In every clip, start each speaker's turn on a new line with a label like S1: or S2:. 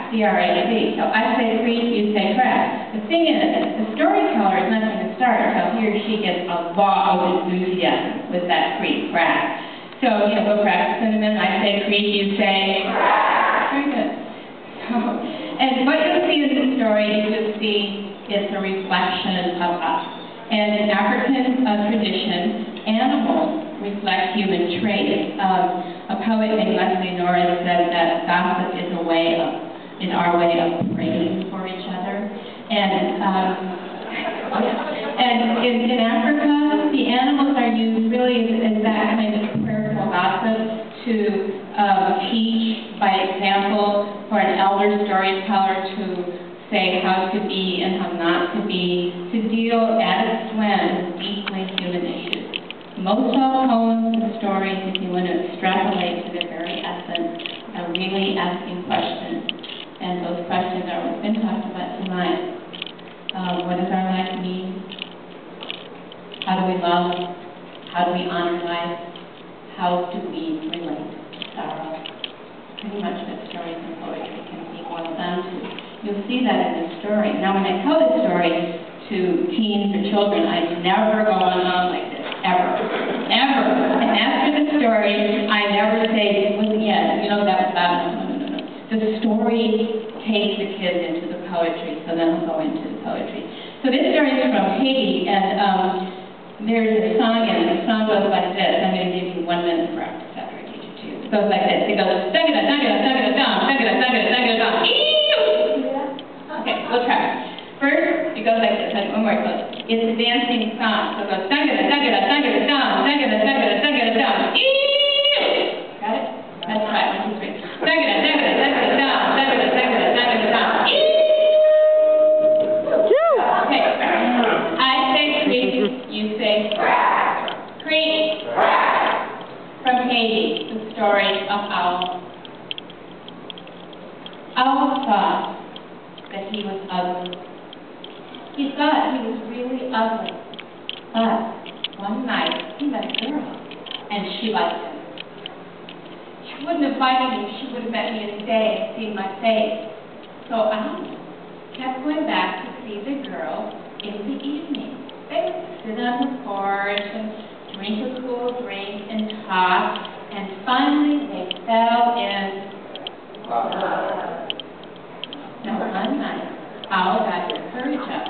S1: C-R-A-C. So I say creep, you say crack. The thing is, the storyteller is not going to start until he or she gets a lot of enthusiasm with that creep, crack. So, you know, we'll practice in a minute. I say creep, you say crack. Very good. So, and what you'll see in the story is you'll see it's a reflection of us. And in African tradition, animals reflect human traits. A poet named Leslie Norris said that gossip is our way of praying for each other. And in Africa, the animals are used really as that kind of prayerful gossip to teach, by example, for an elder storyteller to say how to be and how not to be, to deal at its when with deeply human issues. Most all poems and stories, if you want to extrapolate to their very essence, are really asking questions. And those questions are what's been talked about tonight. What does our life mean? How do we love? How do we honor life? How do we relate to sorrow? Pretty much what stories and poetry can be boiled down to. You'll see that in the story. Now, when I tell the story to teens or children, I never go on like this, ever. Ever. And after the story, I never say, well, yeah, you know, that was bad. No. The story takes the kids into the poetry, so then we'll go into the poetry. So this story is from Haiti, and there's a song in it. The song goes like this. I'm going to give you 1 minute for practice after I teach it to you. It goes like this. It goes, dagada, dagada, dagada, dum, dagada, dagada, dagada, dum. Okay, we'll try. First, it goes like this. One more. It goes. It's a dancing song. So it goes, dagada, dagada, dagada, dum, dagada, dagada, dagada, dum. Got it? That's right. 1, 2, 3. Dagada, dagada, dagada, dum, dagada, dagada, dagada, dum. Okay. I say creep, you say crack. Creep. From Haiti, the story of Owl. Owl thought that he was ugly. He thought he was really ugly. But one night, he met a girl, and she liked him. She wouldn't have liked me if she would have met me in the day and seen my face. So Owl kept going back to see the girl in the evening. They would sit on the porch and drink a cool drink and talk, and finally they fell in love. Now one night, Owl got his courage up.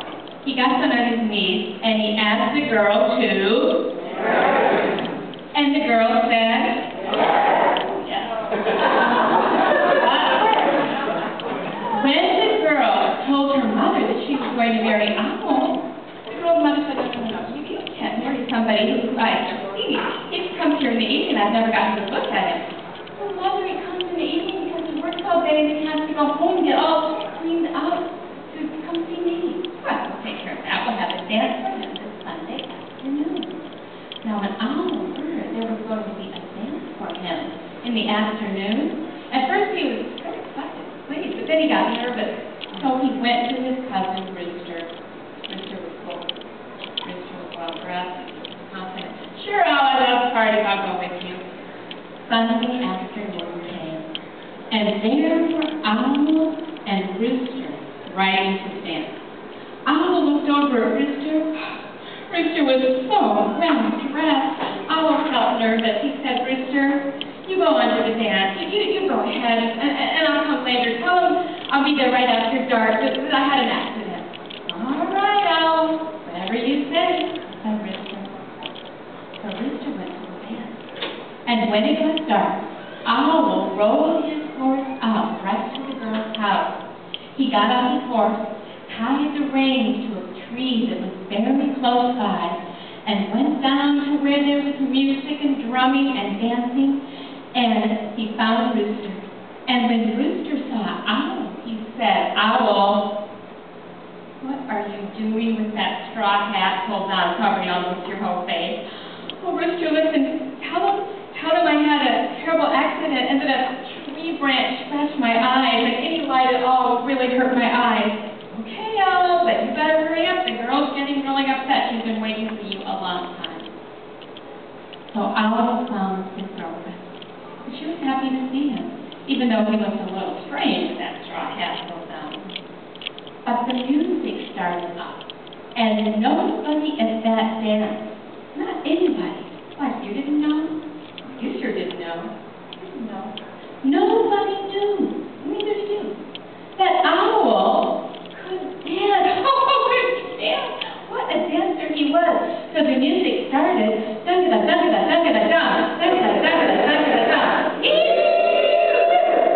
S1: He got down on his knees and he asked the girl to marry. And the girl said, yes. When the girl told her mother that she was going to marry Owl, the girl's mother said, no, you can't marry somebody who's like, he's come here in the evening, I've never gotten to look at him. Well, mother, he comes in the evening because he works all day and he has to go home and get all cleaned out to come see me. Well, we'll take care of that. We'll have a dance for him this Sunday afternoon. Now, when Owl heard there was going to be a dance for him in the afternoon, at first he was very excited, pleased, but then he got nervous. So he went to his cousin, Rooster. Rooster was cool. Rooster was well dressed. He was confident. Sure, Owl, I love the party. I'll go with you. Sunday afternoon came, and there were Owl and Rooster riding to dance. Owl looked over at Rooster. Rooster was so well dressed. Owl felt nervous. He said, Rooster, you go on to the dance. You go ahead, and I'll come later. Tell him I'll be there right after dark. I had an accident. All right, Owl. Whatever you say, said Rooster. So Rooster went to the dance. And when it was dark, Owl rolled his horse up right to the girl's house. He got on his horse, tied the reins to a tree that was very close by, and went down to where there was music and drumming and dancing, and he found Rooster. And when Rooster saw Owl, he said, Owl, what are you doing with that straw hat pulled down, covering almost your whole face? Oh, Rooster, listen, tell him I had a terrible accident, and that a tree branch scratched my eyes, and any light at all really hurt my eyes. Okay, Owl, but you better hurry up. The girl's getting really upset. She's been waiting for you a long time. So Owl found his girlfriend. She was happy to see him, even though he looked a little strange with that straw hat started up. And nobody at that dance, not anybody, what, you didn't know? You sure didn't know. You didn't know. Nobody knew, neither did you, that Owl could dance. Oh, dance. What a dancer he was. So the music started, da-da-da, da-da-da, da-da-da, da-da-da, da-da-da, da-da-da,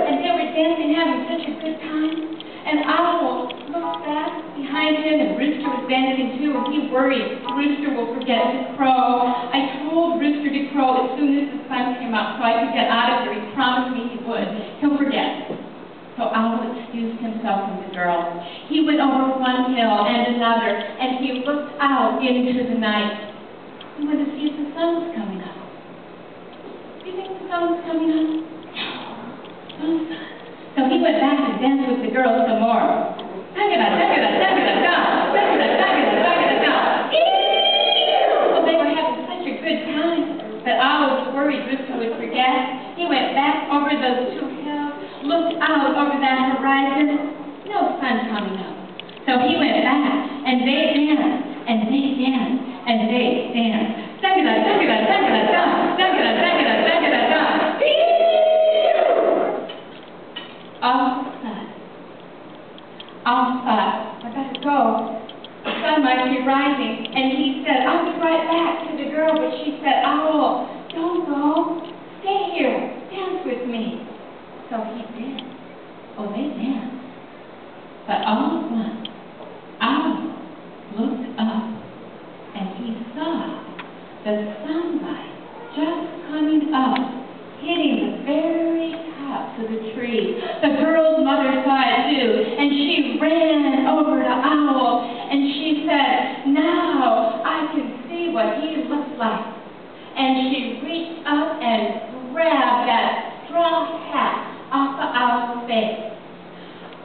S1: and they were dancing, having such a good time. And Owl looked back behind him, and Rooster was dancing too, and he worried Rooster will forget to crow. I told Rooster to crow as soon as the sun came up so I could get out of here. He promised me he would. He'll forget. So Owl excused himself from the girls. He went over one hill and another, and he looked out into the night. He wanted to see if the sun was coming up. Do you think the sun was coming up? No, no sun. So he went back to dance with the girls some more. Da-ga-da, da-ga-da, da-ga-da, da, da-ga-da, da-ga-da, da-ga-da, da. Well, they were having such a good time that Owl was worried Rooster would forget. He went back over those two hills, looked out over that horizon. No sun coming up. So he went back, and they danced, and they danced, and they danced. Da-ga-da, da-ga-da, da-ga-da, da, da-ga-da, da-ga-da, da-ga-da, da. Owl thought, I better go. The sun might be rising. And he said, I'll be right back to the girl. But she said, Owl, don't go. Stay here. Dance with me. So he did. Oh, they danced. But all at once, Owl looked up and he saw the sunlight just coming up, hitting the very tops of the trees. The girl's mother saw it too, and she ran over to Owl, and she said, now I can see what he looks like. And she reached up and grabbed that straw hat off of Owl's face.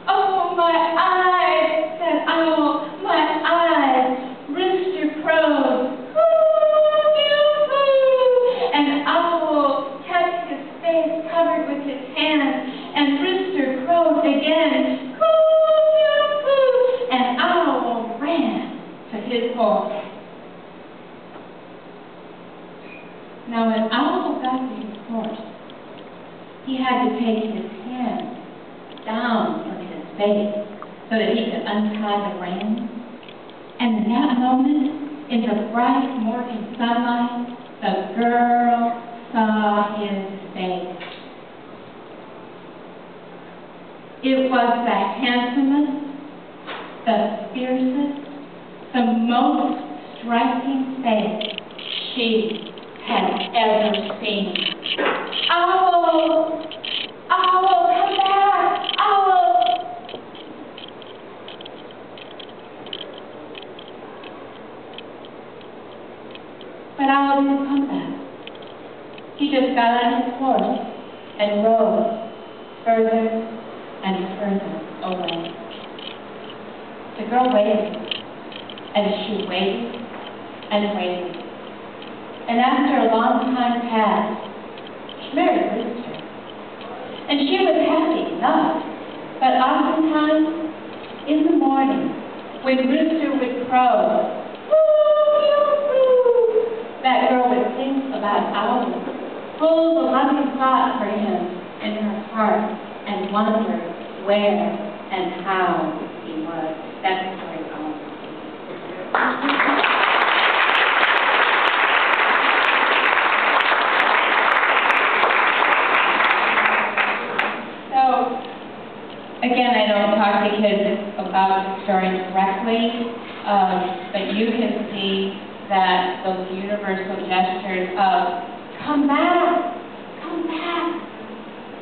S1: Oh, my eyes, said Owl, my eyes. Rooster crowed, and Owl kept his face covered with his hands, and Rooster crowed again, and Owl ran to his hole. Now when Owl got to his horse, he had to take his hands down from his face so that he could untie the reins. And in that moment, in the bright morning sunlight, the girl saw his face. It was the handsomest, the fiercest, the most striking face she had ever seen. Owl! Owl, come back! Owl! But Owl didn't come back. He just got on his horse and rode further and further away. The girl waited, and she waited and waited. And after a long time passed, she married Rooster. And she was happy enough, but oftentimes in the morning, when Rooster would crow, that girl would think about Owl, full of loving thought for him in her heart, and wonder where and how he was. That's the story of Owl. So, again, I don't talk to kids about the story directly, but you can see that those universal gestures of, come back,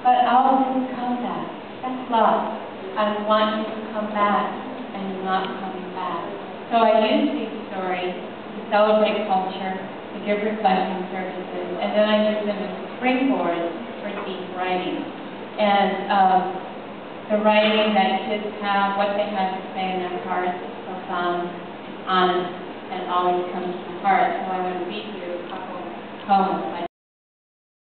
S1: but Owl didn't come back. That's love. I want you to come back, and you're not coming back. So I use these stories to celebrate culture, to give reflection services, and then I use them as springboards for deep writing. And the writing that kids have, what they have to say in their hearts is profound, honest, and always comes from the heart. So I want to read you a couple poems.